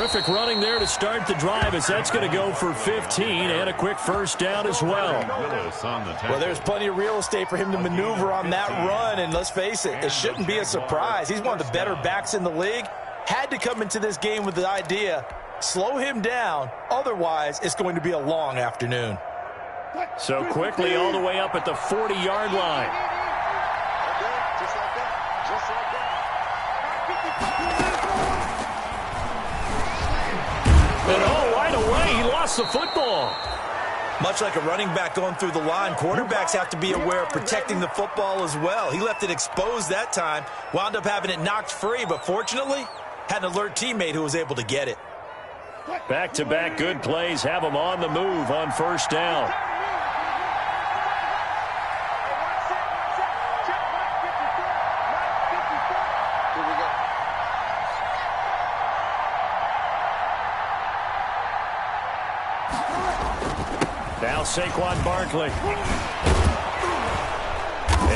Terrific running there to start the drive, as that's going to go for 15 and a quick first down as well. Well, there's plenty of real estate for him to maneuver on that run, and let's face it, it shouldn't be a surprise. He's one of the better backs in the league. Had to come into this game with the idea, slow him down, otherwise it's going to be a long afternoon. So quickly all the way up at the 40-yard line. And right away, he lost the football. Much like a running back going through the line, quarterbacks have to be aware of protecting the football as well. He left it exposed that time, wound up having it knocked free, but fortunately, had an alert teammate who was able to get it. Back-to-back good plays have him on the move on first down. Now Saquon Barkley.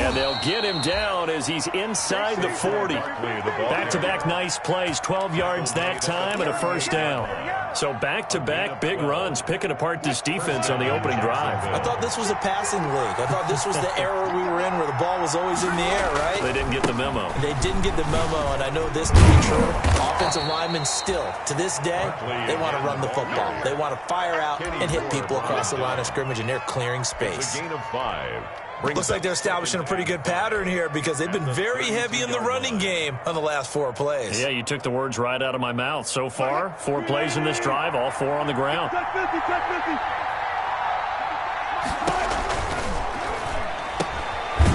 And they'll get him down as he's inside the 40. Back-to-back nice plays, 12 yards that time and a first down. So back-to-back big runs, picking apart this defense on the opening drive. I thought this was a passing league. I thought this was the era we were in where the ball was always in the air, right? They didn't get the memo. They didn't get the memo, and I know this to be true. Offensive linemen still, to this day, they want to run the football. They want to fire out and hit people across the line of scrimmage, and they're clearing space. A gain of 5. Looks like they're establishing a pretty good pattern here because they've been very heavy in the running game on the last 4 plays. Yeah, you took the words right out of my mouth. So far, 4 plays in this drive, all 4 on the ground.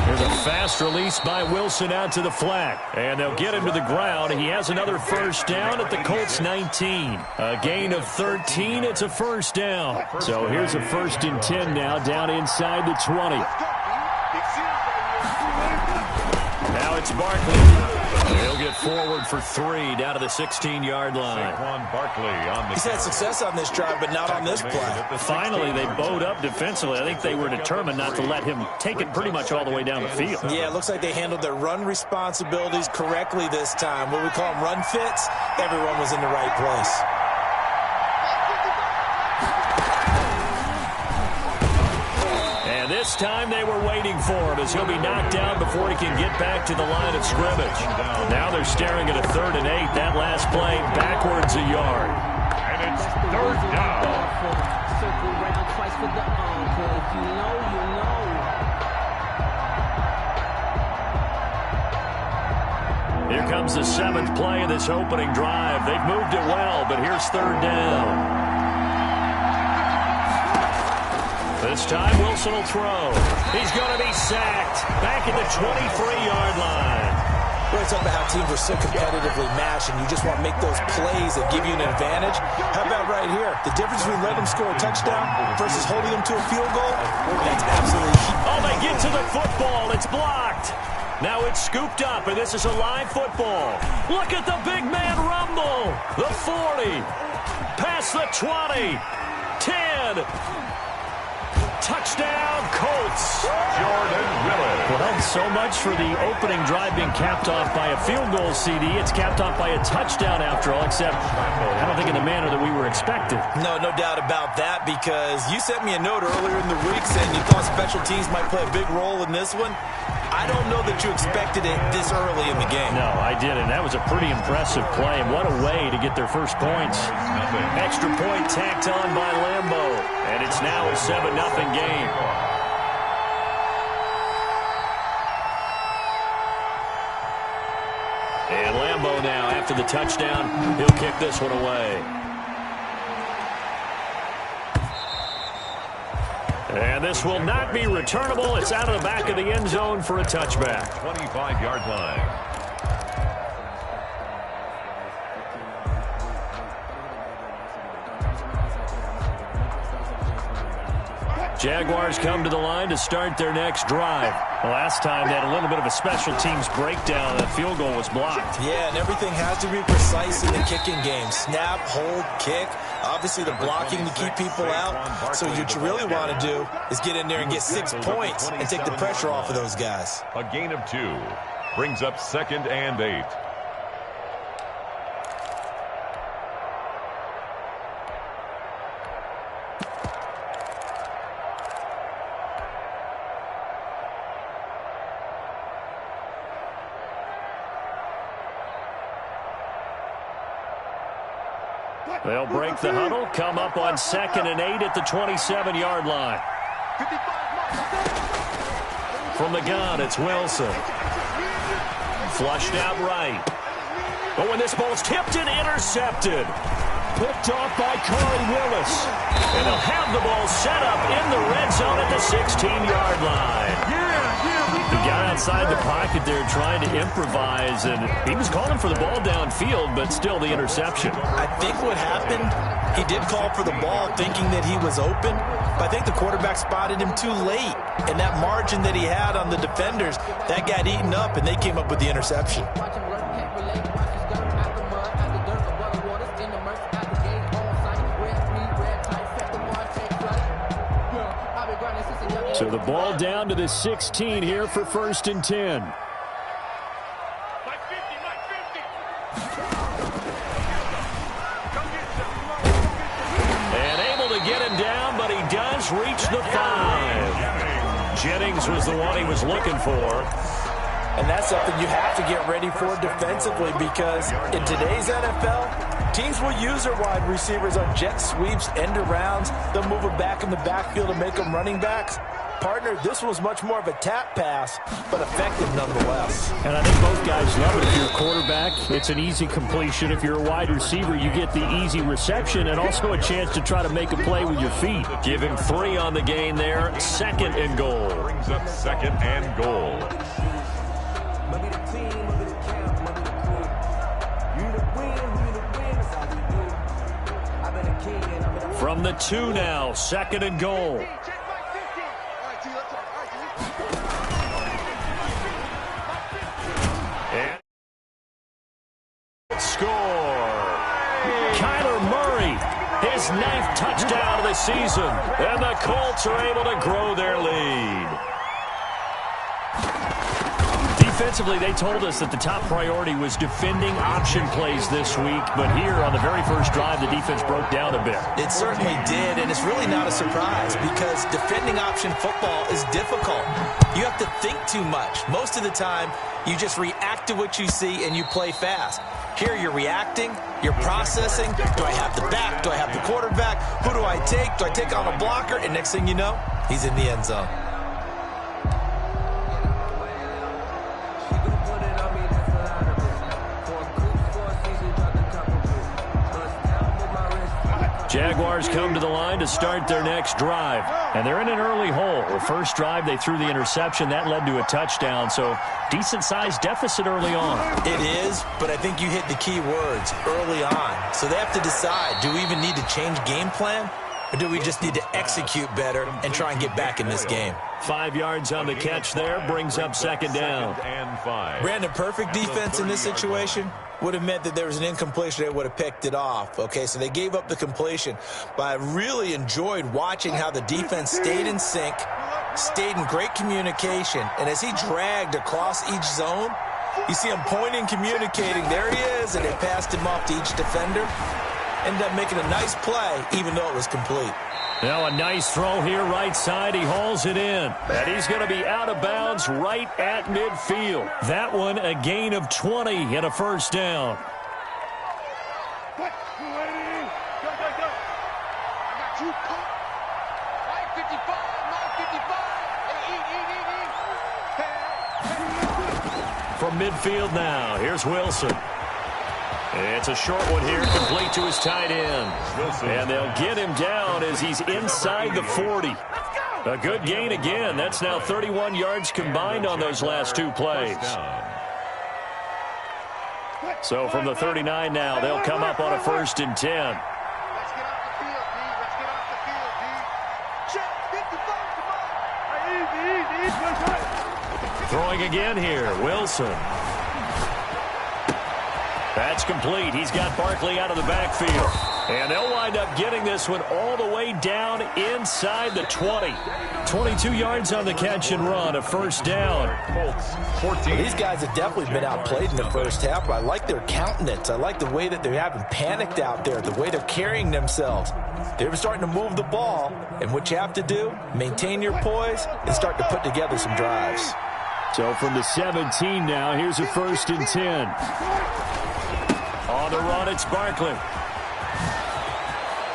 Here's a fast release by Wilson out to the flat. And they'll get him to the ground. He has another first down at the Colts 19. A gain of 13. It's a first down. So here's a 1st and 10 now down inside the 20. Now it's Barkley. He'll get forward for 3 down to the 16-yard line. He's had success on this drive, but not on this play. Finally, they bowed up defensively. I think they were determined not to let him take it pretty much all the way down the field. Yeah, it looks like they handled their run responsibilities correctly this time. What we call them run fits, everyone was in the right place. This time they were waiting for him as he'll be knocked down before he can get back to the line of scrimmage. Now they're staring at a 3rd and 8. That last play backwards a yard. And it's 3rd down. Circle round twice for the encore. If you know, you know. Here comes the 7th play of this opening drive. They've moved it well, but here's 3rd down. This time, Wilson will throw. He's going to be sacked. Back at the 23-yard line. We're talking about how teams are so competitively matched, and you just want to make those plays that give you an advantage. How about right here? The difference between letting them score a touchdown versus holding them to a field goal, that's absolutely key. Oh, they get to the football. It's blocked. Now it's scooped up, and this is a live football. Look at the big man rumble. The 40. Past the 20. 10. Touchdown, Colts. Jordan Willis. Well, so much for the opening drive being capped off by a field goal, CD. It's capped off by a touchdown after all, except I don't think in the manner that we were expecting. No doubt about that, because you sent me a note earlier in the week saying you thought special teams might play a big role in this one. I don't know that you expected it this early in the game. No, I didn't. That was a pretty impressive play, and what a way to get their first points. Extra point tacked on by Lambeau, and it's now a 7-0 game. And Lambeau now, after the touchdown, he'll kick this one away. And this will not be returnable. It's out of the back of the end zone for a touchback. 25-yard line. Jaguars come to the line to start their next drive. Last time they had a little bit of a special teams breakdown. The field goal was blocked. Yeah, and everything has to be precise in the kicking game. Snap, hold, kick. Obviously, the blocking to keep people out. So what you really want to do is get in there and get 6 points and take the pressure off of those guys. A gain of 2 brings up 2nd and 8. They'll break the huddle, come up on 2nd and 8 at the 27-yard line. From the gun, it's Wilson. Flushed out right. But when this ball's tipped and intercepted. Picked off by Corey Willis. And they'll have the ball set up in the red zone at the 16-yard line. The guy outside the pocket there trying to improvise, and he was calling for the ball downfield, but still the interception. I think what happened, he did call for the ball thinking that he was open, but I think the quarterback spotted him too late. And that margin that he had on the defenders, that got eaten up, and they came up with the interception. So the ball down to the 16 here for 1st and 10. And able to get him down, but he does reach the 5. Jennings was the one he was looking for. And that's something you have to get ready for defensively, because in today's NFL, teams will use their wide receivers on jet sweeps, end arounds. They'll move them back in the backfield and make them running backs. Partner, this was much more of a tap pass, but effective nonetheless. And I think both guys love it. If you're a quarterback, it's an easy completion. If you're a wide receiver, you get the easy reception and also a chance to try to make a play with your feet. Give him 3 on the gain there. 2nd and goal. Brings up 2nd and goal. From the 2 now, 2nd and goal. And score. Kyler Murray, his 9th touchdown of the season. And the Colts are able to grow their lead. Defensively, they told us that the top priority was defending option plays this week. But here on the very first drive, the defense broke down a bit. It certainly did, and it's really not a surprise because defending option football is difficult. You have to think too much. Most of the time, you just react to what you see and you play fast. Here you're reacting, you're processing. Do I have the back? Do I have the quarterback? Who do I take? Do I take on a blocker? And next thing you know, he's in the end zone. Jaguars come to the line to start their next drive. And they're in an early hole. The first drive, they threw the interception. That led to a touchdown. So decent-sized deficit early on. It is, but I think you hit the key words, early on. So they have to decide, do we even need to change game plan? Or do we just need to execute better and try and get back in this game? 5 yards on the catch there. Brings up 2nd down. And 5. Brandon, perfect defense in this situation would have meant that there was an incompletion. They would have picked it off. Okay, so they gave up the completion. But I really enjoyed watching how the defense stayed in sync, stayed in great communication. And as he dragged across each zone, you see him pointing, communicating. There he is, and they passed him off to each defender. Ended up making a nice play, even though it was complete. Now a nice throw here right side. He hauls it in. And he's going to be out of bounds right at midfield. That one a gain of 20 and a 1st down. From midfield now, here's Wilson. It's a short one here, complete to his tight end. And they'll get him down as he's inside the 40. A good gain again. That's now 31 yards combined on those last 2 plays. So from the 39 now, they'll come up on a 1st and 10. Throwing again here, Wilson. That's complete. He's got Barkley out of the backfield. And they'll wind up getting this one all the way down inside the 20. 22 yards on the catch and run, a 1st down. 14. These guys have definitely been outplayed in the first half, but I like their countenance. I like the way that they're having panicked out there, the way they're carrying themselves. They're starting to move the ball, and what you have to do, maintain your poise and start to put together some drives. So from the 17 now, here's a 1st and 10. On the run, it's Barkley.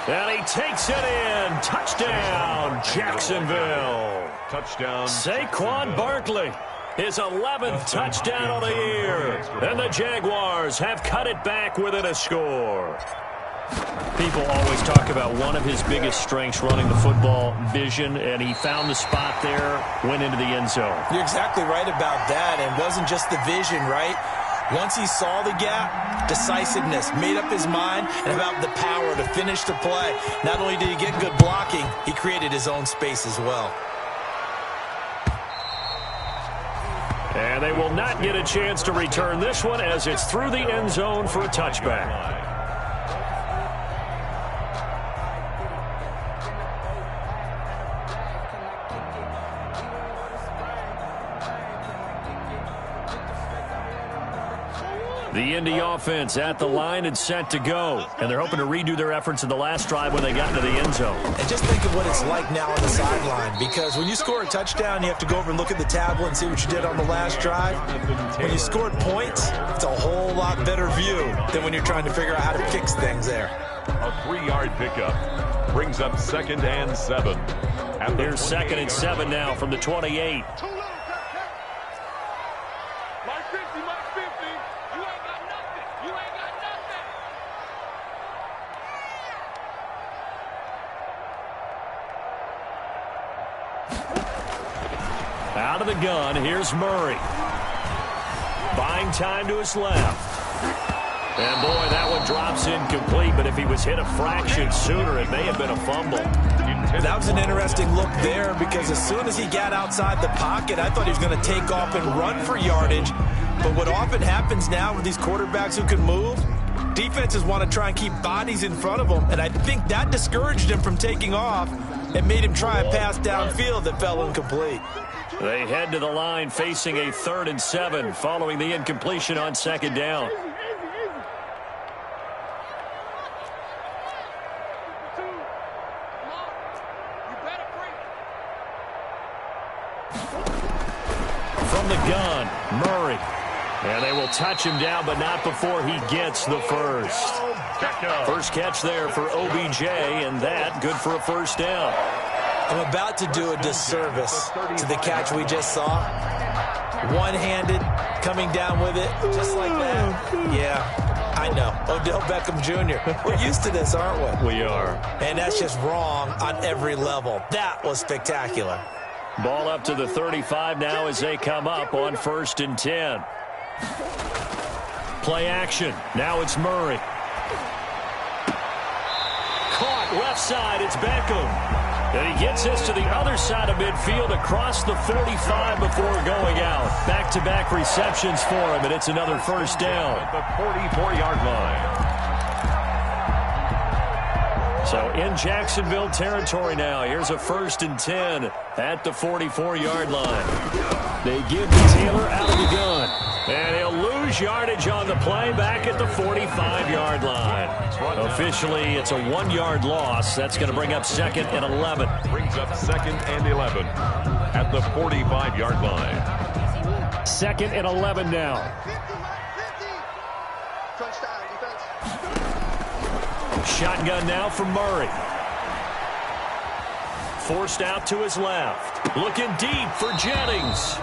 And he takes it in. Touchdown, Jacksonville. Touchdown. Saquon Barkley, his 11th touchdown of the year. And the Jaguars have cut it back within a score. People always talk about one of his biggest strengths running the football, vision, and he found the spot there, went into the end zone. You're exactly right about that, and it wasn't just the vision, right? Once he saw the gap, decisiveness, made up his mind, and about the power to finish the play. Not only did he get good blocking, he created his own space as well. And they will not get a chance to return this one as it's through the end zone for a touchback. The Indy offense at the line and set to go. And they're hoping to redo their efforts in the last drive when they got into the end zone. And just think of what it's like now on the sideline, because when you score a touchdown, you have to go over and look at the tablet and see what you did on the last drive. When you scored points, it's a whole lot better view than when you're trying to figure out how to fix things there. A 3-yard pickup brings up 2nd and 7. Here's 2nd and 7 now from the 28. Out of the gun, here's Murray. Buying time to his left. And boy, that one drops incomplete, but if he was hit a fraction sooner, it may have been a fumble. That was an interesting look there, because as soon as he got outside the pocket, I thought he was going to take off and run for yardage. But what often happens now with these quarterbacks who can move, defenses want to try and keep bodies in front of them, and I think that discouraged him from taking off and made him try a pass downfield that fell incomplete. They head to the line facing a 3rd and 7 following the incompletion on 2nd down. From the gun, Murray. And they will touch him down, but not before he gets the first. First catch there for OBJ, and that good for a first down. I'm about to do a disservice to the catch we just saw. One-handed, coming down with it, just like that. Yeah, I know. Odell Beckham Jr. We're used to this, aren't we? We are. And that's just wrong on every level. That was spectacular. Ball up to the 35 now as they come up on 1st and 10. Play action. Now it's Murray. Caught left side. It's Beckham. And he gets this to the other side of midfield across the 45 before going out. Back-to-back receptions for him, and it's another first down. At the 44-yard line. So in Jacksonville territory now. Here's a 1st and 10 at the 44-yard line. They give to Taylor out of the gun. And he'll lose yardage on the play back at the 45-yard line. Officially, it's a 1-yard loss. That's going to bring up 2nd and 11. Brings up 2nd and 11 at the 45-yard line. 2nd and 11 now. Shotgun now from Murray. Forced out to his left. Looking deep for Jennings.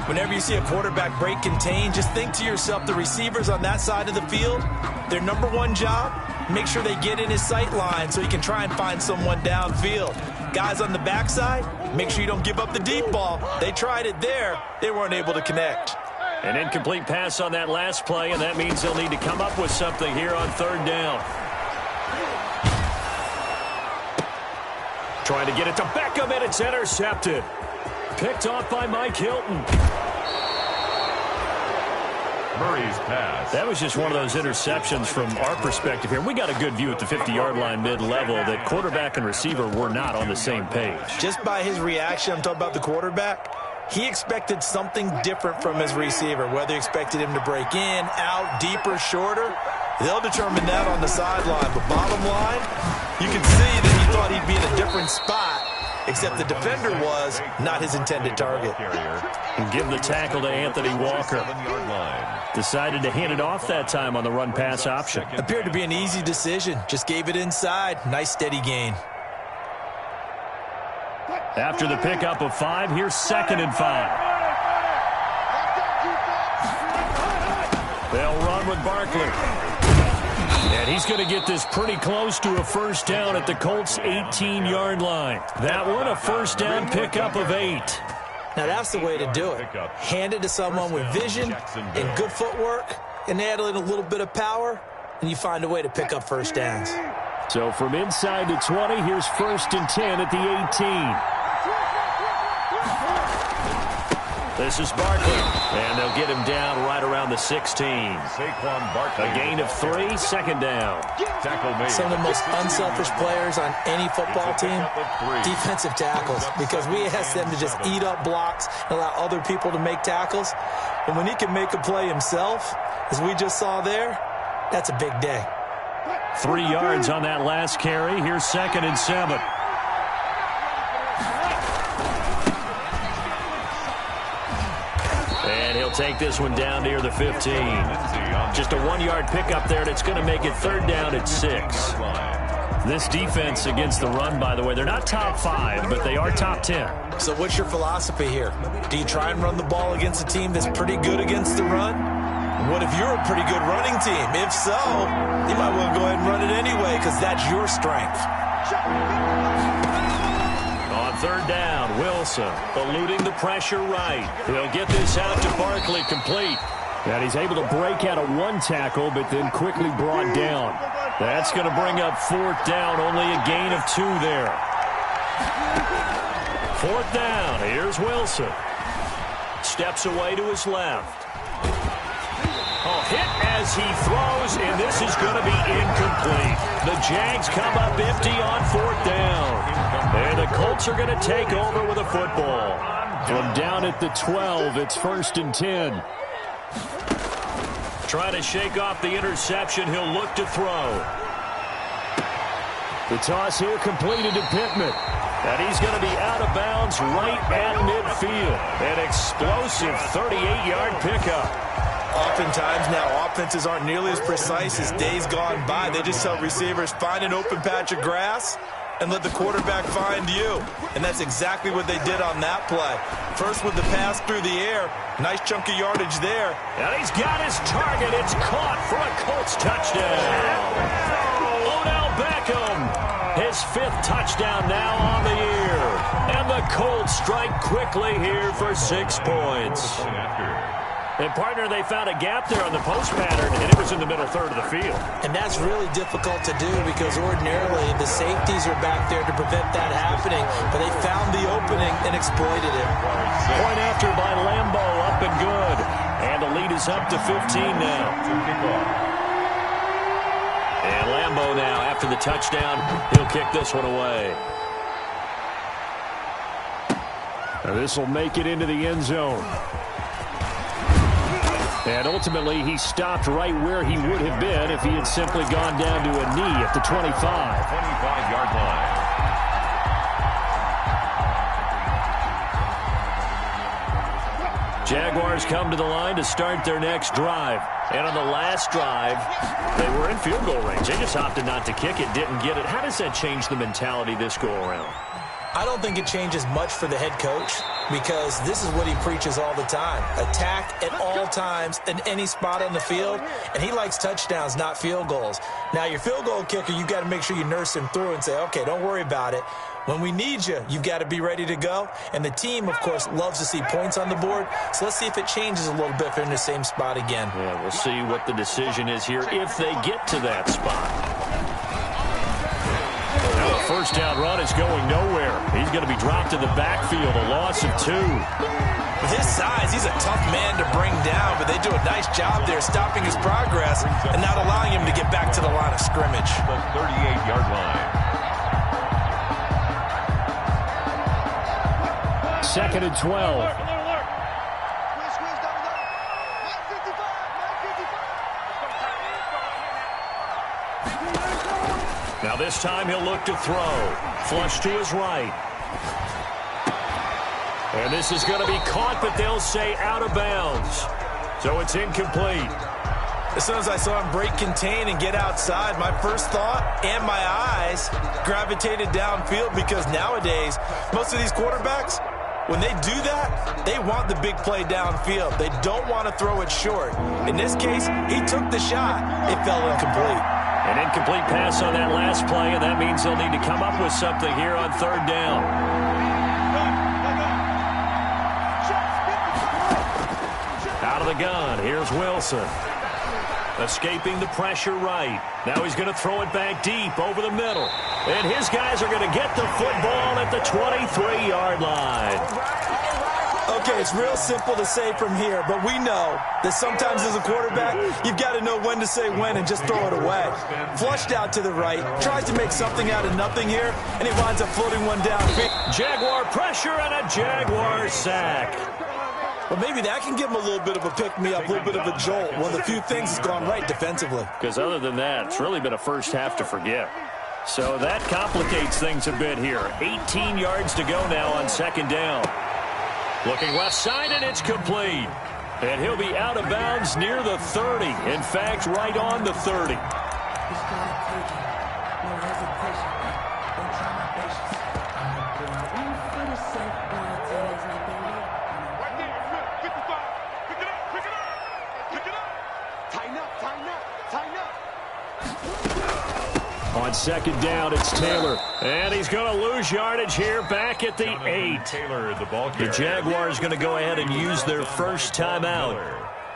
Whenever you see a quarterback break contain, just think to yourself, the receivers on that side of the field, their number one job, make sure they get in his sight line so he can try and find someone downfield. Guys on the backside, make sure you don't give up the deep ball. They tried it there. They weren't able to connect. An incomplete pass on that last play, and that means they'll need to come up with something here on 3rd down. Trying to get it to Beckham, and it's intercepted. Picked off by Mike Hilton. Murray's pass. That was just one of those interceptions from our perspective here. We got a good view at the 50-yard line mid-level that quarterback and receiver were not on the same page. Just by his reaction, I'm talking about the quarterback, he expected something different from his receiver, whether he expected him to break in, out, deeper, shorter. They'll determine that on the sideline. But bottom line, you can see that he thought he'd be in a different spot, except the defender was not his intended target. And give the tackle to Anthony Walker. 7-yard line. Decided to hand it off that time on the run-pass option. Appeared to be an easy decision. Just gave it inside. Nice steady gain. After the pickup of 5, here's 2nd and 5. They'll run with Barkley. And he's going to get this pretty close to a first down at the Colts' 18-yard line. That one, a first down pickup of 8. Now, that's the way to do it. Hand it to someone with vision and good footwork, and add in a little bit of power, and you find a way to pick up first downs. So from inside the 20, here's 1st and 10 at the 18. This is Barkley, and they'll get him down right around the 16. A gain of 3, 2nd down. Some of the most unselfish players on any football team, defensive tackles, because we ask them to just eat up blocks and allow other people to make tackles. And when he can make a play himself, as we just saw there, that's a big day. 3 yards on that last carry. Here's 2nd and 7. And he'll take this one down near the 15. Just a 1-yard pickup there, and it's going to make it 3rd down at 6. This defense against the run, by the way, they're not top 5, but they are top 10. So what's your philosophy here? Do you try and run the ball against a team that's pretty good against the run? What if you're a pretty good running team? If so, you might want to go ahead and run it anyway because that's your strength. On 3rd down, Wilson eluding the pressure right. He'll get this out to Barkley complete. And he's able to break out of 1 tackle, but then quickly brought down. That's going to bring up 4th down, only a gain of 2 there. 4th down, here's Wilson. Steps away to his left. Hit as he throws, and this is going to be incomplete. The Jags come up empty on 4th down. And the Colts are going to take over with a football. From down at the 12, it's 1st and 10. Trying to shake off the interception, he'll look to throw. The toss here completed to Pittman. And he's going to be out of bounds right at midfield. An explosive 38-yard pickup. Oftentimes now, offenses aren't nearly as precise as days gone by. They just tell receivers, find an open patch of grass and let the quarterback find you. And that's exactly what they did on that play. First with the pass through the air. Nice chunk of yardage there. And he's got his target. It's caught for a Colts touchdown. Odell Beckham, his 5th touchdown now on the year. And the Colts strike quickly here for 6 points. And, partner, they found a gap there on the post pattern, and it was in the middle 3rd of the field. And that's really difficult to do because ordinarily the safeties are back there to prevent that happening, but they found the opening and exploited it. Point after by Lambeau, up and good. And the lead is up to 15 now. And Lambeau now, after the touchdown, he'll kick this one away. Now this will make it into the end zone. And ultimately, he stopped right where he would have been if he had simply gone down to a knee at the 25. 25-yard line. Jaguars come to the line to start their next drive. And on the last drive, they were in field goal range. They just opted not to kick it, didn't get it. How does that change the mentality this go-around? I don't think it changes much for the head coach because this is what he preaches all the time. Attack at all times in any spot on the field, and he likes touchdowns, not field goals. Now, your field goal kicker, you've got to make sure you nurse him through and say, okay, don't worry about it. When we need you, you've got to be ready to go. And the team, of course, loves to see points on the board. So let's see if it changes a little bit if they're in the same spot again. Yeah, we'll see what the decision is here if they get to that spot. Now the first down run is going nowhere. He's going to be dropped in the backfield, a loss of 2. With his size, he's a tough man to bring down, but they do a nice job there stopping his progress and not allowing him to get back to the line of scrimmage. The 38-yard line. 2nd and 12. Now this time he'll look to throw. Flush to his right. And this is going to be caught, but they'll say out of bounds. So it's incomplete. As soon as I saw him break contain and get outside, my first thought and my eyes gravitated downfield, because nowadays, most of these quarterbacks, when they do that, they want the big play downfield. They don't want to throw it short. In this case, he took the shot. It fell incomplete. An incomplete pass on that last play, and that means they'll need to come up with something here on third down. Out of the gun, here's Wilson. Escaping the pressure right. Now he's going to throw it back deep over the middle. And his guys are going to get the football at the 23-yard line. Okay, it's real simple to say from here, but we know that sometimes as a quarterback, you've got to know when to say when and just throw it away. Flushed out to the right, tries to make something out of nothing here, and he winds up floating one downfield. Jaguar pressure and a Jaguar sack. Well, maybe that can give him a little bit of a pick-me-up, a little bit of a jolt. One of the few things that's gone right defensively. Because other than that, it's really been a first half to forget. So that complicates things a bit here. 18 yards to go now on second down. Looking left side, and it's complete. And he'll be out of bounds near the 30. In fact, right on the 30. On second down, it's Taylor. And he's going to lose yardage here back at the 8. Taylor, the ball The Jaguars going to go ahead and use their first timeout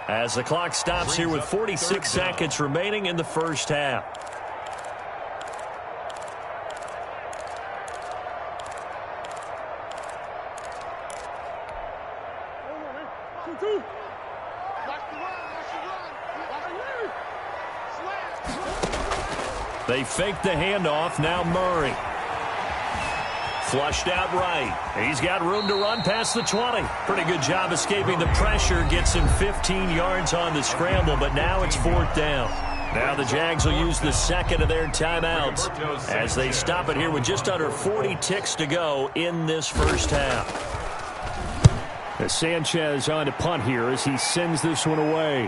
as the clock stops here with 46 seconds remaining in the first half. They fake the handoff. Now Murray. Flushed out right. He's got room to run past the 20. Pretty good job escaping the pressure. Gets him 15 yards on the scramble, but now it's fourth down. Now the Jags will use the second of their timeouts as they stop it here with just under 40 ticks to go in this first half. As Sanchez on to punt here as he sends this one away.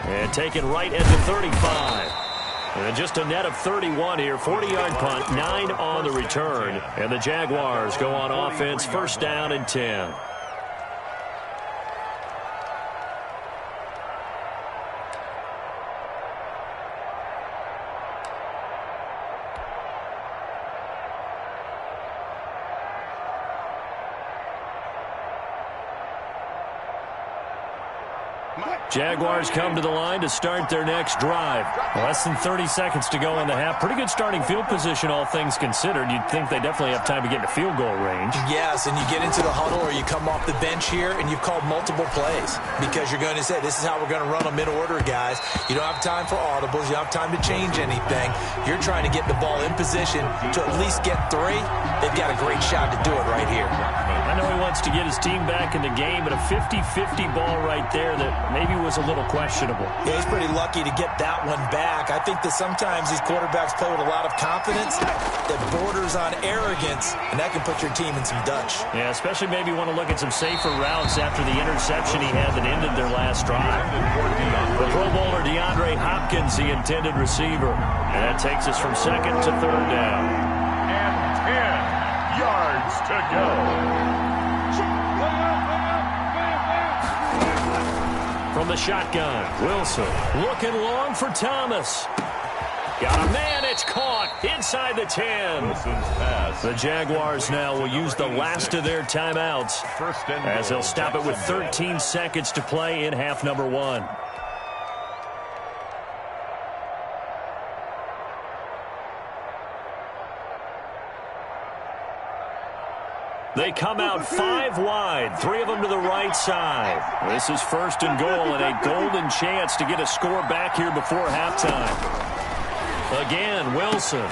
And taken right at the 35. And just a net of 31 here. 40-yard punt, 9 on the return. And the Jaguars go on offense, first down and 10. Jaguars come to the line to start their next drive. Less than 30 seconds to go in the half. Pretty good starting field position, all things considered. You'd think they definitely have time to get into field goal range. Yes, and you get into the huddle or you come off the bench here and you've called multiple plays because you're going to say, this is how we're going to run them in order, guys. You don't have time for audibles. You don't have time to change anything. You're trying to get the ball in position to at least get 3. They've got a great shot to do it right here. I know he wants to get his team back in the game, but a 50-50 ball right there that maybe was a little questionable. Yeah, he's pretty lucky to get that one back. I think that sometimes these quarterbacks play with a lot of confidence that borders on arrogance, and that can put your team in some Dutch. Yeah, especially maybe want to look at some safer routes after the interception he had that ended their last drive. The Pro Bowler DeAndre Hopkins, the intended receiver. And that takes us from second to third down. And 10 yards to go. From the shotgun, Wilson looking long for Thomas. Got a man, it's caught inside the 10. Wilson's pass. The Jaguars now will use the last of their timeouts as they'll stop it with 13 seconds to play in half number 1. They come out 5 wide, 3 of them to the right side. This is first and goal and a golden chance to get a score back here before halftime. Again, Wilson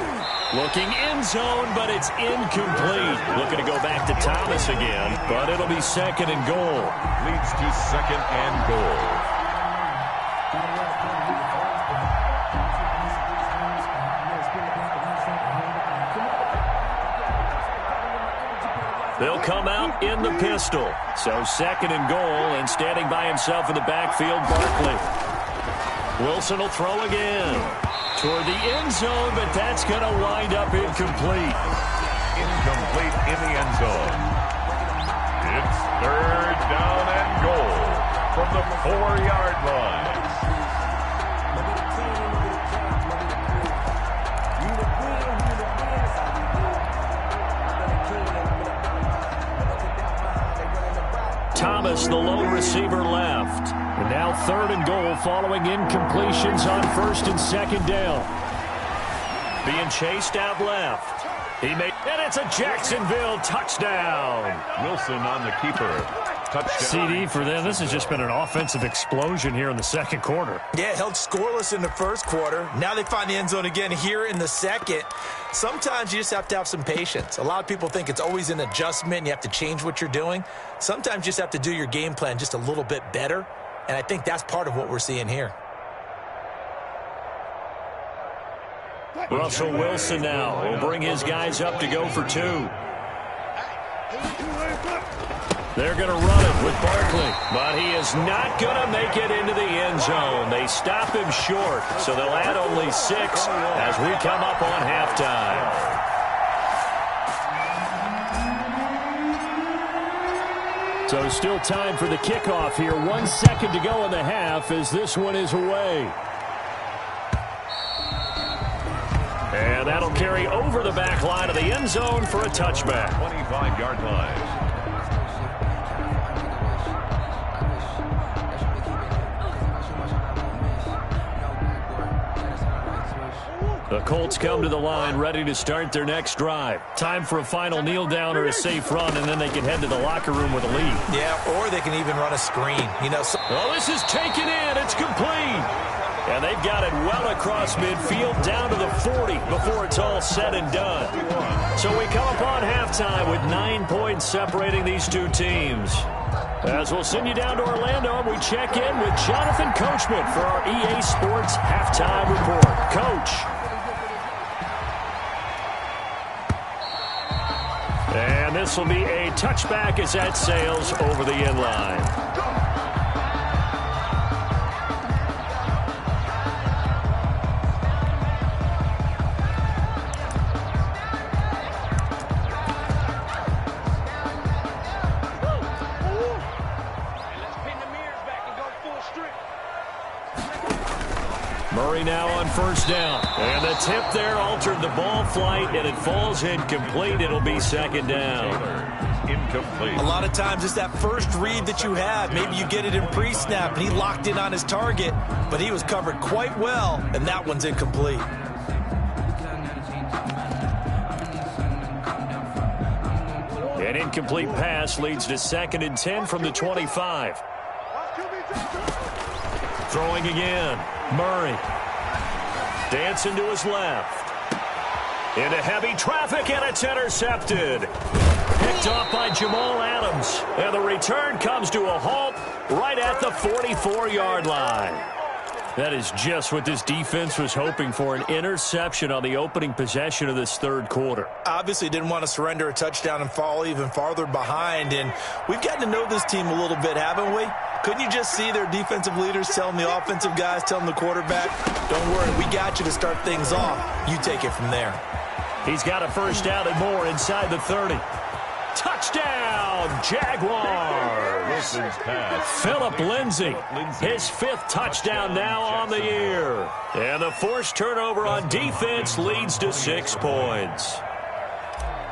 looking end zone, but it's incomplete. Looking to go back to Thomas again, but it'll be second and goal. Leads to second and goal. They'll come out in the pistol. So second and goal, and standing by himself in the backfield, Barkley. Wilson will throw again toward the end zone, but that's going to wind up incomplete. Incomplete in the end zone. It's third down and goal from the 4-yard line. Thomas, the lone receiver, left. And now third and goal following incompletions on first and second down. Being chased out left. And it's a Jacksonville touchdown. Wilson on the keeper. Touchdown. CD for them. This has just been an offensive explosion here in the second quarter. Yeah, held scoreless in the first quarter. Now they find the end zone again here in the second. Sometimes you just have to have some patience. A lot of people think it's always an adjustment. You have to change what you're doing. Sometimes you just have to do your game plan just a little bit better. And I think that's part of what we're seeing here. Russell Wilson now will bring his guys up to go for two. They're going to run it with Barkley, but he is not going to make it into the end zone. They stop him short, so they'll add only 6 as we come up on halftime. So still time for the kickoff here. 1 second to go in the half as this one is away. And that'll carry over the back line of the end zone for a touchback. 25-yard line. The Colts come to the line ready to start their next drive. Time for a final kneel down or a safe run, and then they can head to the locker room with a lead. Yeah, or they can even run a screen. Well, this is taken in. It's complete. And they've got it well across midfield down to the 40 before it's all said and done. So we come upon halftime with 9 points separating these two teams. As we'll send you down to Orlando, we check in with Jonathan Coachman for our EA Sports Halftime Report. Coach. And this will be a touchback as that sails over the end line. Murray now on first down. And the tip there altered the ball flight, and it falls incomplete. It'll be second down. Incomplete. A lot of times it's that first read that you have. Maybe you get it in pre-snap, and he locked in on his target, but he was covered quite well, and that one's incomplete. An incomplete pass leads to second and 10 from the 25. Throwing again. Murray. Dancing to his left. Into heavy traffic, and it's intercepted. Picked off by Jamal Adams. And the return comes to a halt right at the 44-yard line. That is just what this defense was hoping for, an interception on the opening possession of this third quarter. Obviously didn't want to surrender a touchdown and fall even farther behind, and we've gotten to know this team a little bit, haven't we? Couldn't you just see their defensive leaders telling the offensive guys, telling the quarterback, don't worry, we got you to start things off. You take it from there. He's got a first down and more inside the 30. Touchdown, Jaguars! Wilson's pass. Phillip Lindsay, his 5th touchdown now on the year. And the forced turnover on defense leads to 6 points.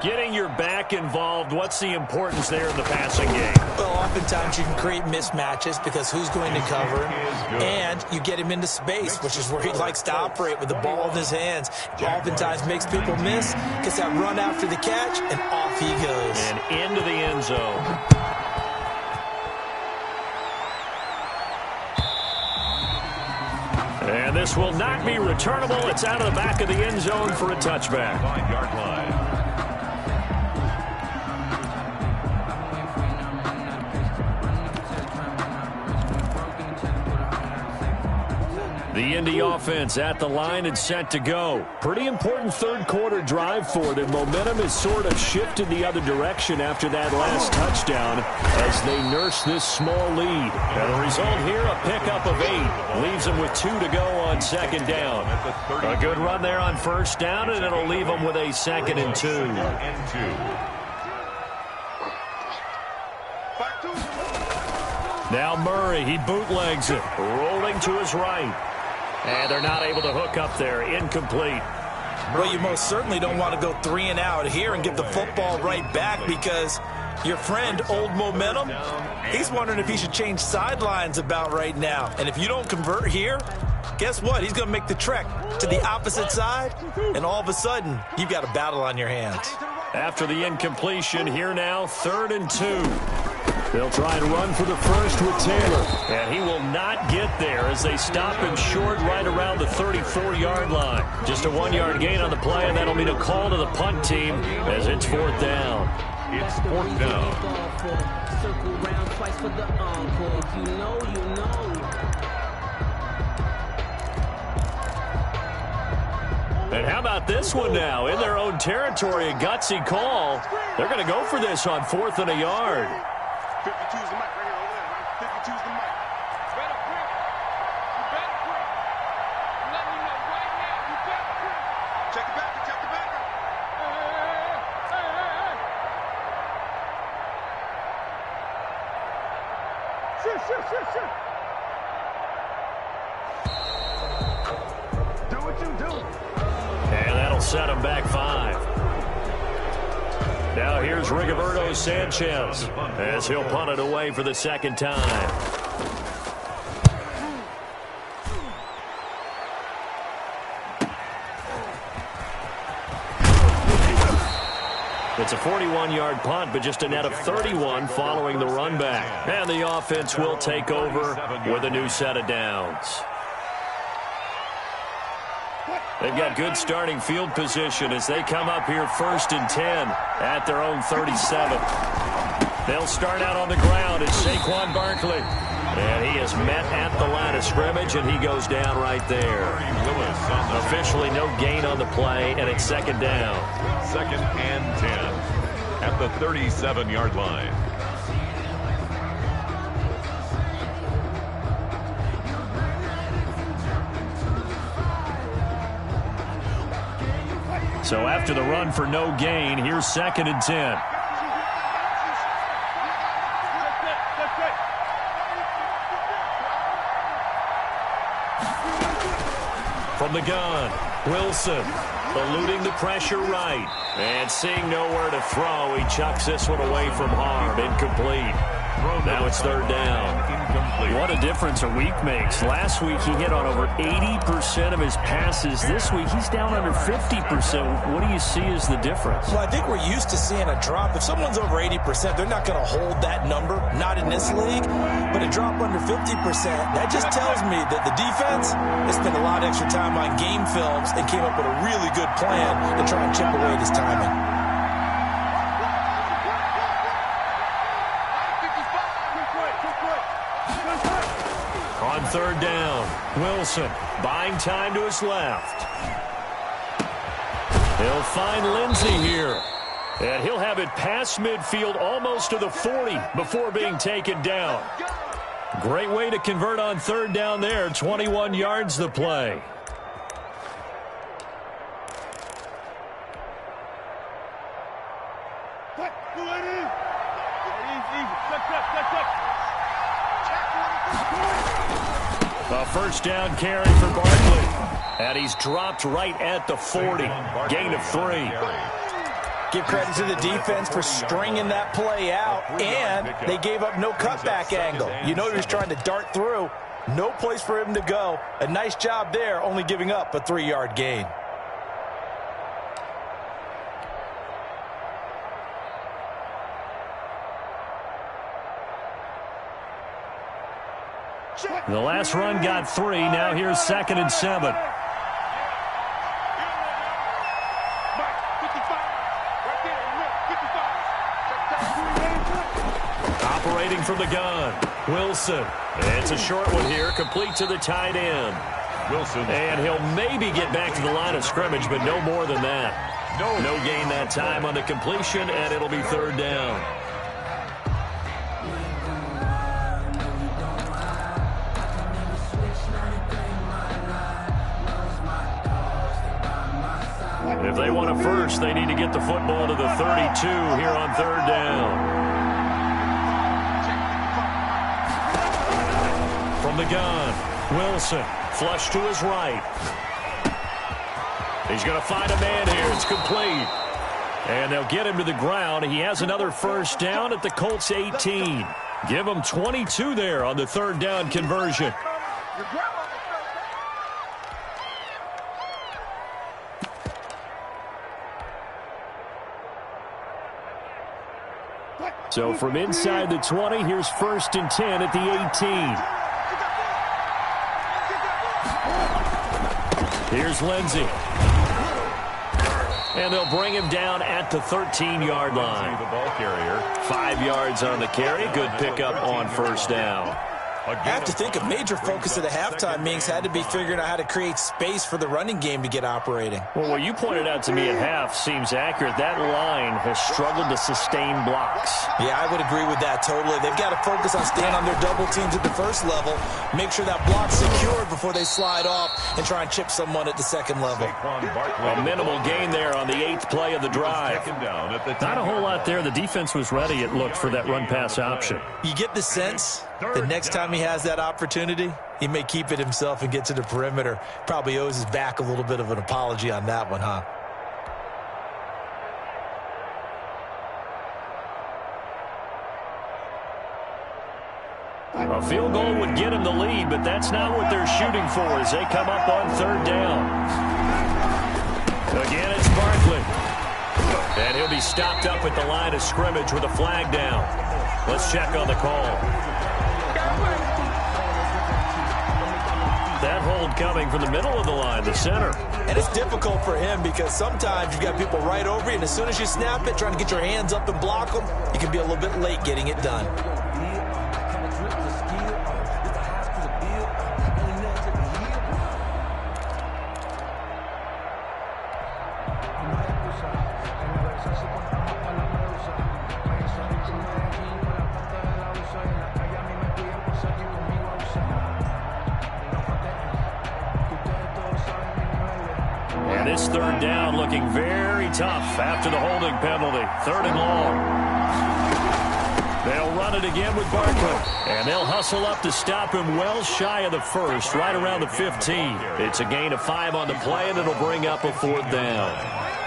Getting your back involved, what's the importance there in the passing game? Well, oftentimes you can create mismatches because who's going to cover him, and you get him into space, which is where he likes to operate with the ball in his hands. Oftentimes makes people miss, gets that run after the catch, and off he goes. And into the end zone. And this will not be returnable. It's out of the back of the end zone for a touchback. 5-yard line. The Indy offense at the line and set to go. Pretty important third quarter drive for them. Momentum has sort of shifted the other direction after that last touchdown as they nurse this small lead. And the result here, a pickup of 8. Leaves them with 2 to go on second down. A good run there on first down, and it'll leave them with a 2nd and 2. Now Murray, he bootlegs it, rolling to his right. And they're not able to hook up there. Incomplete. Well, you most certainly don't want to go 3 and out here and give the football right back because your friend, Old Momentum, he's wondering if he should change sidelines about right now. And if you don't convert here, guess what? He's going to make the trek to the opposite side, and all of a sudden, you've got a battle on your hands. After the incompletion, here now, 3rd and 2. They'll try and run for the first with Taylor. And he will not get there as they stop him short right around the 34-yard line. Just a 1-yard gain on the play, and that'll mean a call to the punt team as it's 4th down. It's 4th down. Circle round twice for the encore. You know. And how about this one now? In their own territory, a gutsy call. They're going to go for this on 4th and a yard. 52's the mic right here over there, right? 52's the mic. You better print. You better print. I'm letting you know right now. You better print. Check the back. Check the back. Shit. Do what you do. And that'll set him back 5. Now here's Rigoberto Sanchez as he'll punt it away for the 2nd time. It's a 41-yard punt, but just a net of 31 following the run back. And the offense will take over with a new set of downs. They've got good starting field position as they come up here 1st and 10 at their own 37. They'll start out on the ground as Saquon Barkley. And he is met at the line of scrimmage, and he goes down right there. Officially no gain on the play, and it's 2nd down. 2nd and 10 at the 37-yard line. So after the run for no gain, here's 2nd and 10. From the gun, Wilson eluding the pressure right. And seeing nowhere to throw, he chucks this one away from harm. Incomplete. Now it's 3rd down. What a difference a week makes. Last week he hit on over 80% of his passes. This week he's down under 50%. What do you see as the difference? Well, I think we're used to seeing a drop. If someone's over 80%, they're not going to hold that number, not in this league. But a drop under 50%, that just tells me that the defense has spent a lot of extra time on game films and came up with a really good plan to try and chip away at his timing. On 3rd down, Wilson buying time to his left. He'll find Lindsey here. And he'll have it past midfield almost to the 40 before being taken down. Great way to convert on 3rd down there. 21 yards the play. A 1st down carry for Barkley. And he's dropped right at the 40. Gain of 3. Give credit to the defense for stringing that play out, and they gave up no cutback angle. You know he was trying to dart through. No place for him to go. A nice job there, only giving up a 3-yard gain. The last run got 3. Now here's 2nd and 7. Operating from the gun, Wilson. It's a short one here, complete to the tight end. Wilson. And he'll maybe get back to the line of scrimmage, but no more than that. No gain that time on the completion, and it'll be third down. If they want a first, they need to get the football to the 32 here on third down. From the gun, Wilson, flush to his right. He's going to find a man here. It's complete. And they'll get him to the ground. He has another first down at the Colts 18. Give him 22 there on the third down conversion. So from inside the 20, here's 1st and 10 at the 18. Here's Lindsey. And they'll bring him down at the 13-yard line. The ball carrier. 5 yards on the carry. Good pickup on first down. I have to think a major focus of the halftime meetings had to be figuring out how to create space for the running game to get operating. Well, what you pointed out to me at half seems accurate. That line has struggled to sustain blocks. Yeah, I would agree with that totally. They've got to focus on staying on their double teams at the first level, make sure that block's secured before they slide off and try and chip someone at the second level. A minimal gain there on the 8th play of the drive. Not a whole lot there. The defense was ready, it looked, for that run-pass option. You get the sense the next time he has that opportunity, he may keep it himself and get to the perimeter. Probably owes his back a little bit of an apology on that one, huh? A field goal would get him the lead, but that's not what they're shooting for as they come up on third down. Again, it's Barkley. And he'll be stopped up at the line of scrimmage with a flag down. Let's check on the call. That hold coming from the middle of the line, the center. And it's difficult for him because sometimes you've got people right over you, and as soon as you snap it, trying to get your hands up and block them, you can be a little bit late getting it done. This third down looking very tough after the holding penalty. 3rd and long. They'll run it again with Barkley. And they'll hustle up to stop him well shy of the first, right around the 15. It's a gain of 5 on the play, and it'll bring up a 4th down.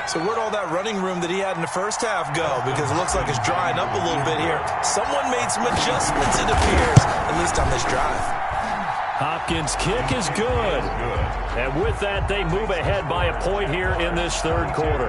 So where'd all that running room that he had in the first half go? Because it looks like it's drying up a little bit here. Someone made some adjustments, it appears, at least on this drive. Hopkins' kick is good. And with that, they move ahead by a point here in this third quarter.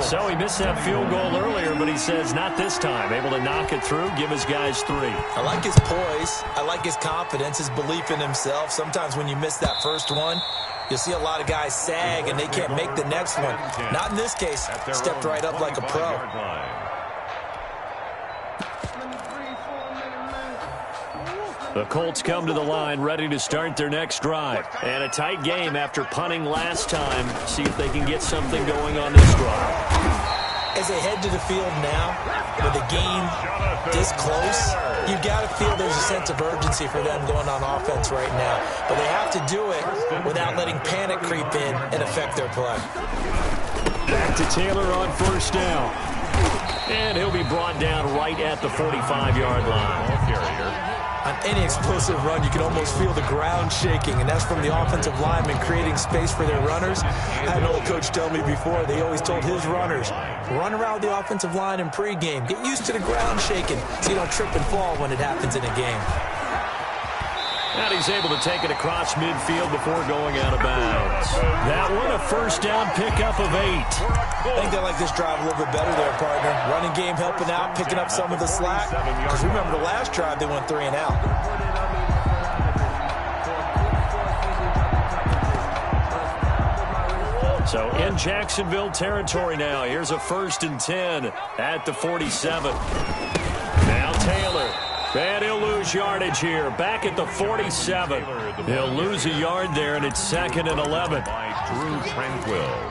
So he missed that field goal earlier, but he says not this time. Able to knock it through, give his guys 3. I like his poise. I like his confidence, his belief in himself. Sometimes when you miss that first one, you'll see a lot of guys sag and they can't make the next one. Not in this case. Stepped right up like a pro. The Colts come to the line ready to start their next drive. And a tight game after punting last time. See if they can get something going on this drive. As they head to the field now, with the game this close, you've got to feel there's a sense of urgency for them going on offense right now. But they have to do it without letting panic creep in and affect their play. Back to Taylor on first down. And he'll be brought down right at the 45-yard line. On any explosive run, you can almost feel the ground shaking, and that's from the offensive linemen creating space for their runners. I had an old coach tell me before, they always told his runners, run around the offensive line in pregame. Get used to the ground shaking so you don't trip and fall when it happens in a game. And he's able to take it across midfield before going out of bounds. That one, a first down pickup of 8. I think they like this drive a little bit better there, partner. Running game helping out, picking up some of the slack. Because remember the last drive, they went 3 and out. So in Jacksonville territory now. Here's a 1st and 10 at the 47. Now Taylor. And he'll lose lose yardage here. Back at the 47. He'll lose a yard there, and it's 2nd and 11. By Drew Tranquill.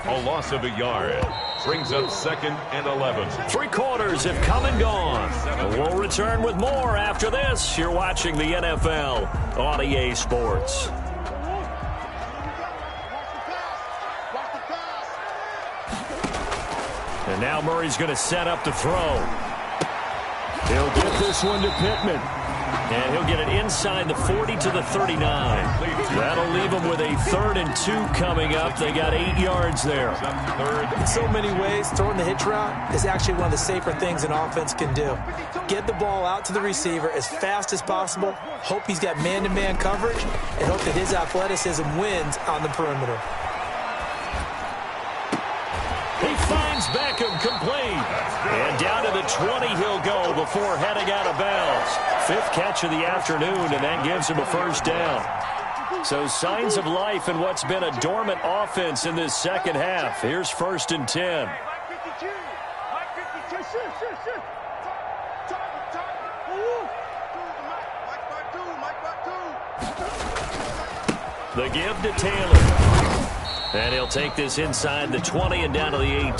A loss of a yard. Brings up 2nd and 11. 3 quarters have come and gone. We'll return with more after this. You're watching the NFL on EA Sports. And now Murray's going to set up to throw. He'll get this one to Pittman. And he'll get it inside the 40 to the 39. That'll leave him with a 3rd and 2 coming up. They got 8 yards there. In so many ways, throwing the hitch route is actually one of the safer things an offense can do. Get the ball out to the receiver as fast as possible, hope he's got man-to-man coverage, and hope that his athleticism wins on the perimeter. He finds Beckham complete. And down to the 20 he'll go before heading out of bounds. 5th catch of the afternoon, and that gives him a 1st down. So signs of life in what's been a dormant offense in this second half. Here's 1st and 10. The give to Taylor. And he'll take this inside the 20 and down to the 18.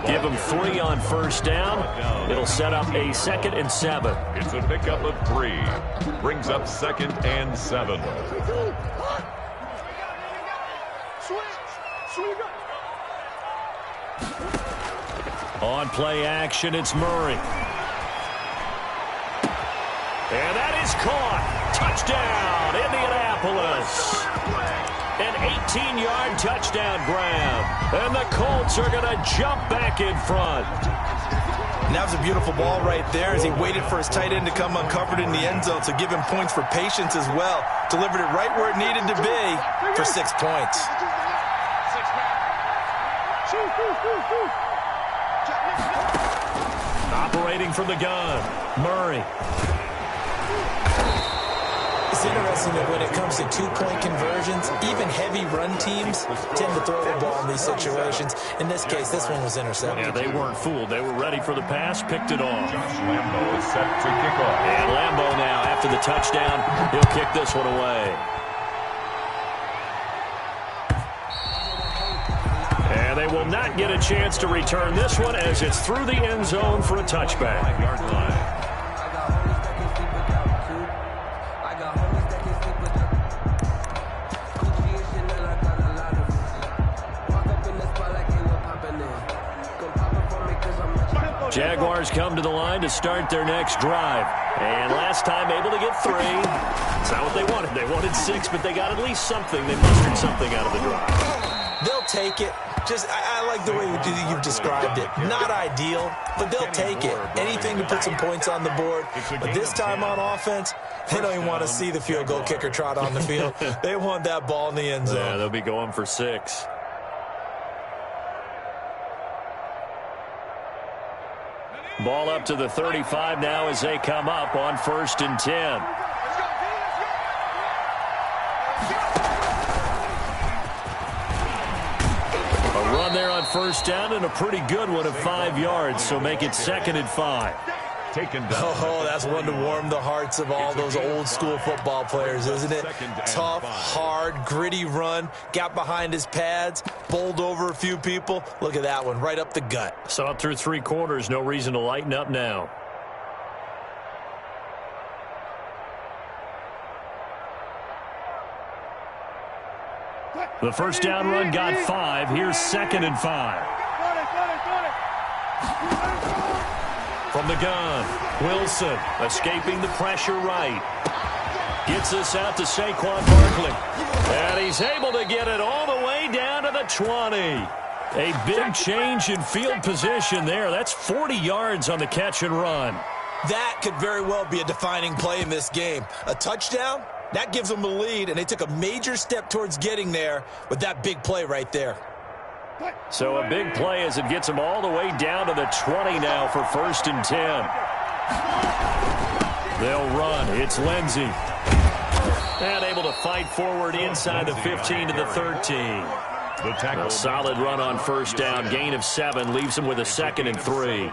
Give him 3 on 1st down. It'll set up a 2nd and 7. It's a pickup of 3. Brings up 2nd and 7. On play action, it's Murray. And that is caught. Touchdown, Indianapolis. An 18-yard touchdown grab. And the Colts are going to jump back in front. And that was a beautiful ball right there as he waited for his tight end to come uncovered in the end zone, so give him points for patience as well. Delivered it right where it needed to be for 6 points. Operating from the gun, Murray. It's interesting that when it comes to 2-point conversions, even heavy run teams tend to throw the ball in these situations. In this case, this one was intercepted. Yeah, they weren't fooled. They were ready for the pass, picked it off. Josh Lambo is set to kick off. And Lambo now, after the touchdown, he'll kick this one away. And they will not get a chance to return this one as it's through the end zone for a touchback. Yard line. Jaguars come to the line to start their next drive. And last time able to get 3. That's not what they wanted. They wanted 6, but they got at least something. They mustered something out of the drive. They'll take it. I like the way you've described it. Not ideal, but they'll take it. Anything to put some points on the board. But this time on offense, they don't even want to see the field goal kicker trot on the field. They want that ball in the end zone. Yeah, they'll be going for 6. Ball up to the 35 now as they come up on 1st and 10. A run there on 1st down and a pretty good one of 5 yards, so make it 2nd and 5. Taken down. Oh, that's one to warm the hearts of all those old school football players, isn't it? Tough, hard, gritty run. Got behind his pads, bowled over a few people. Look at that one, right up the gut. Saw it through 3 quarters. No reason to lighten up now. The 1st down run got 5. Here's 2nd and 5. From the gun, Wilson escaping the pressure right. Gets this out to Saquon Barkley. And he's able to get it all the way down to the 20. A big change in field position there. That's 40 yards on the catch and run. That could very well be a defining play in this game. A touchdown, that gives them a lead, and they took a major step towards getting there with that big play right there. So a big play as it gets them all the way down to the 20 now for 1st and 10. They'll run. It's Lindsey. And able to fight forward inside the 15 to the 13. The tackle. A solid run on 1st down. Gain of 7 leaves them with a 2nd and 3.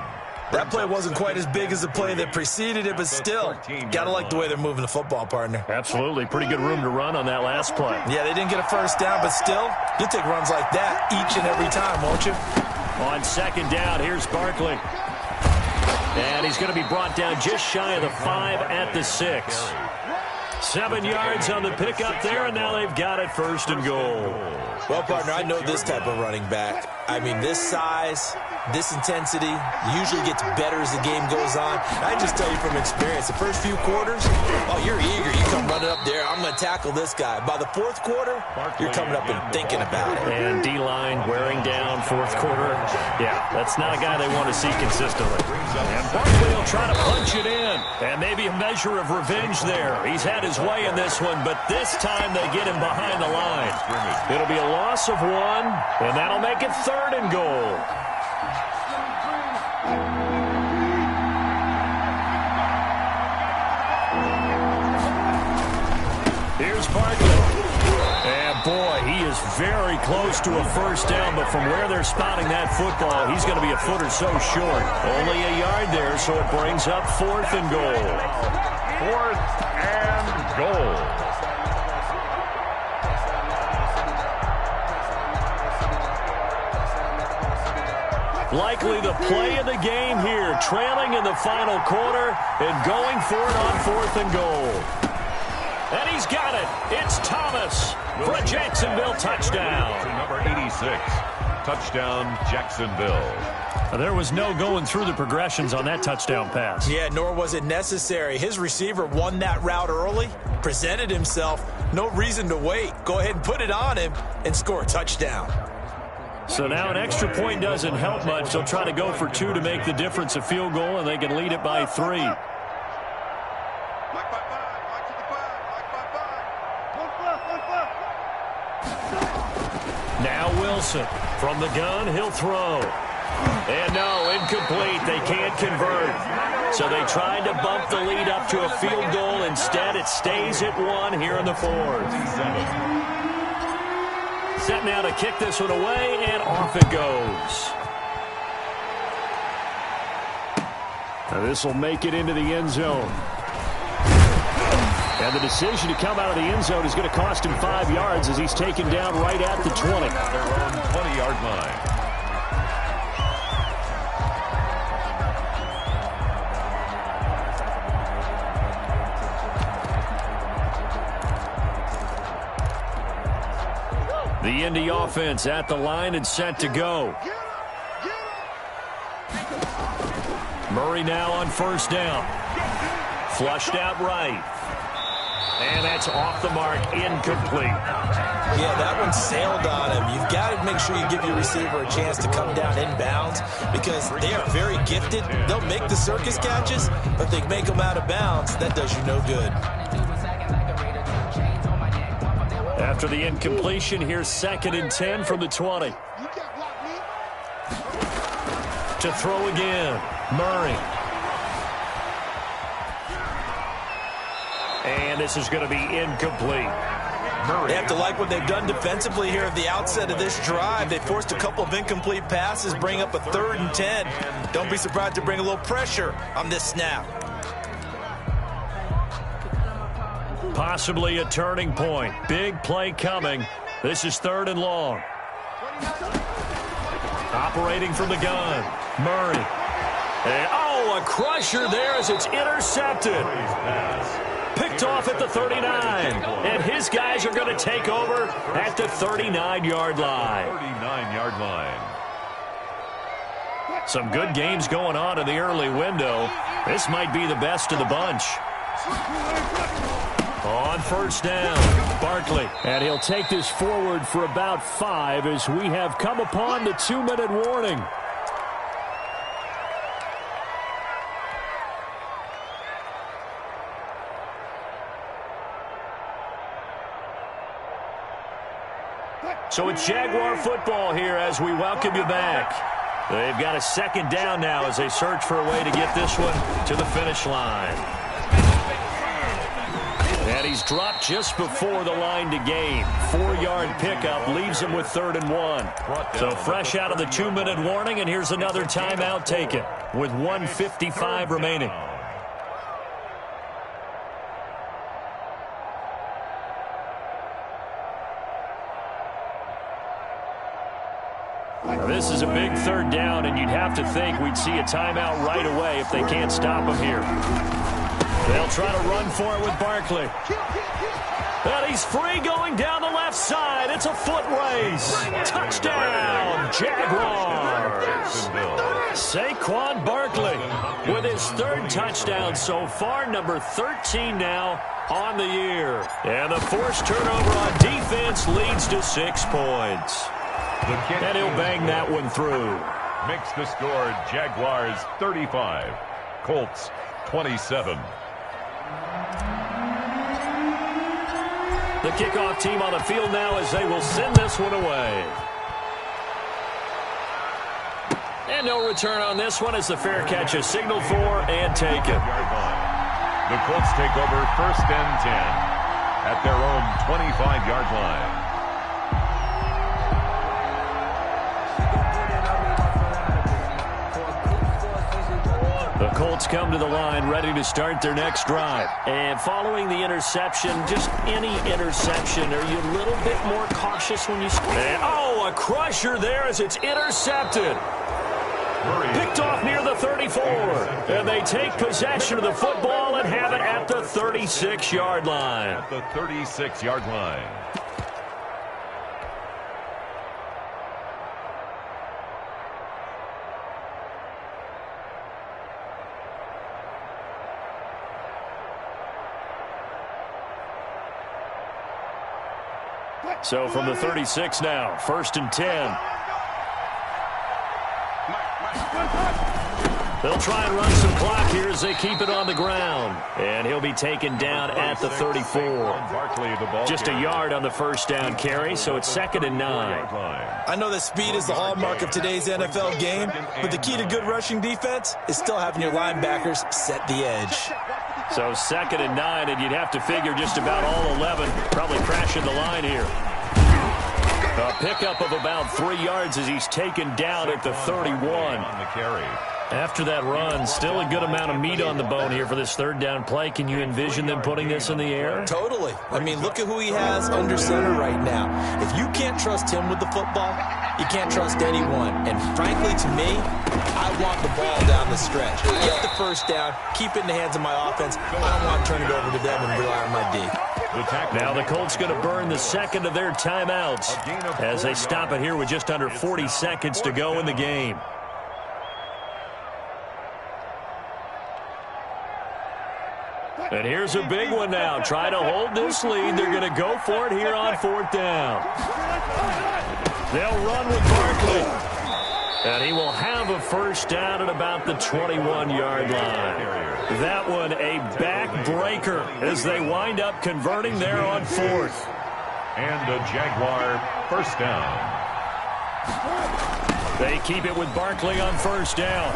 That play wasn't quite as big as the play that preceded it, but still, got to like the way they're moving the football, partner. Absolutely. Pretty good room to run on that last play. Yeah, they didn't get a first down, but still, you'll take runs like that each and every time, won't you? On second down, here's Barkley. And he's going to be brought down just shy of the 5 at the 6. 7 yards on the pickup there, and now they've got it 1st and goal. Well, partner, I know this type of running back. I mean, this size, this intensity usually gets better as the game goes on. I just tell you from experience, the first few quarters, oh, you're eager. You come running up there, I'm going to tackle this guy. By the 4th quarter, you're coming up and thinking about it. And D-line wearing down 4th quarter. Yeah, that's not a guy they want to see consistently. And Barkley will try to punch it in. And maybe a measure of revenge there. He's had his way in this one, but this time they get him behind the line. It'll be a loss of 1, and that'll make it 3rd and goal. Here's Barkley. And boy, he is very close to a first down, but from where they're spotting that football, he's going to be a foot or so short. Only a yard there, so it brings up 4th and goal. 4th and goal. Likely the play of the game here, trailing in the final quarter and going for it on 4th and goal. And he's got it. It's Thomas for a Jacksonville touchdown. Number 86, touchdown Jacksonville. There was no going through the progressions on that touchdown pass. Yeah, nor was it necessary. His receiver won that route early, presented himself. No reason to wait. Go ahead and put it on him and score a touchdown. So now an extra point doesn't help much. They'll try to go for 2 to make the difference a field goal, and they can lead it by 3. Now Wilson from the gun, he'll throw. And no, incomplete. They can't convert. So they tried to bump the lead up to a field goal. Instead, it stays at 1 here in the 4th. Set now to kick this one away, and off it goes. Now this will make it into the end zone. And the decision to come out of the end zone is going to cost him 5 yards as he's taken down right at the 20. Their own 20-yard line. The Indy offense at the line and set to go. Murray now on 1st down. Flushed out right. And that's off the mark, incomplete. Yeah, that one sailed on him. You've got to make sure you give your receiver a chance to come down inbounds because they are very gifted. They'll make the circus catches, but they make them out of bounds. That does you no good. After the incompletion, here's 2nd and 10 from the 20. To throw again, Murray. And this is going to be incomplete. They have to like what they've done defensively here at the outset of this drive. They forced a couple of incomplete passes, bring up a 3rd and 10. Don't be surprised to bring a little pressure on this snap. Possibly a turning point. Big play coming. This is 3rd and long. Operating from the gun, Murray. And, oh, a crusher there as it's intercepted. Picked off at the 39. And his guys are going to take over at the 39-yard line. 39-yard line. Some good games going on in the early window. This might be the best of the bunch. On 1st down, Barkley. And he'll take this forward for about 5 as we have come upon the 2-minute warning. So it's Jaguar football here as we welcome you back. They've got a 2nd down now as they search for a way to get this one to the finish line. And And he's dropped just before the line to gain. 4-yard pickup leaves him with 3rd and 1. So fresh out of the 2-minute warning, and here's another timeout taken with 1:55 remaining. This is a big 3rd down, and you'd have to think we'd see a timeout right away if they can't stop him here. They'll try to run for it with Barkley. And he's free going down the left side. It's a foot race. Touchdown, Jaguars. Saquon Barkley with his 3rd touchdown so far, number 13 now on the year. And the forced turnover on defense leads to 6 points. And he'll bang that one through. Makes the score Jaguars 35, Colts 27. The kickoff team on the field now as they will send this one away. And no return on this one as the fair catch is signaled for and taken. The Colts take over 1st and 10 at their own 25-yard line. The Colts come to the line ready to start their next drive. And following the interception, just any interception, are you a little bit more cautious when you... Oh, a crusher there as it's intercepted. Picked off near the 34. And they take possession of the football and have it at the 36-yard line. At the 36-yard line. So from the 36 now, 1st and 10. They'll try and run some clock here as they keep it on the ground. And he'll be taken down at the 34. Just a yard on the 1st down carry, so it's 2nd and 9. I know that speed is the hallmark of today's NFL game, but the key to good rushing defense is still having your linebackers set the edge. So 2nd and 9, and you'd have to figure just about all 11 probably crashing the line here. A pickup of about 3 yards as he's taken down at the 31. On the carry. After that run, still a good amount of meat on the bone here for this 3rd down play. Can you envision them putting this in the air? Totally. I mean, look at who he has under center right now. If you can't trust him with the football, you can't trust anyone. And frankly, to me, I want the ball down the stretch. Get the 1st down, keep it in the hands of my offense. I don't want to turn it over to them and rely on my D. Now the Colts going to burn the 2nd of their timeouts as they stop it here with just under 40 seconds to go in the game. And here's a big one now. Try to hold this lead. They're going to go for it here on 4th down. They'll run with Barkley. And he will have a 1st down at about the 21-yard line. That one a backbreaker as they wind up converting there on 4th. And a Jaguar 1st down. They keep it with Barkley on 1st down.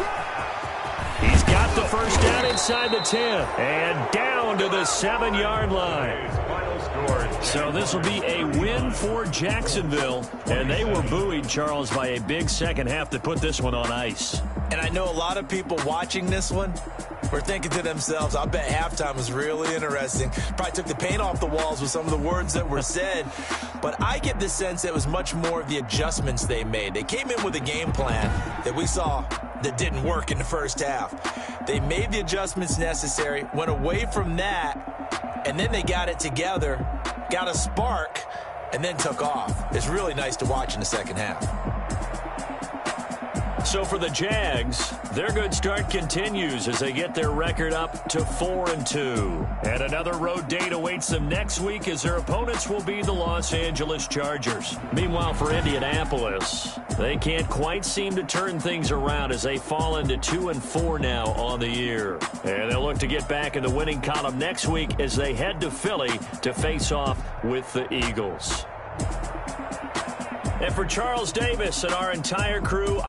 He's got the 1st down inside the 10 and down to the 7-yard line. So this will be a win for Jacksonville, and they were buoyed, Charles, by a big second half to put this one on ice. And I know a lot of people watching this one were thinking to themselves, I bet halftime was really interesting. Probably took the paint off the walls with some of the words that were said. But I get the sense that it was much more of the adjustments they made. They came in with a game plan that we saw that didn't work in the 1st half. They made the adjustments necessary, went away from that, and then they got it together, got a spark, and then took off. It's really nice to watch in the 2nd half. So for the Jags, their good start continues as they get their record up to 4-2. And another road date awaits them next week as their opponents will be the Los Angeles Chargers. Meanwhile, for Indianapolis, they can't quite seem to turn things around as they fall into 2-4 now on the year. And they'll look to get back in the winning column next week as they head to Philly to face off with the Eagles. And for Charles Davis and our entire crew,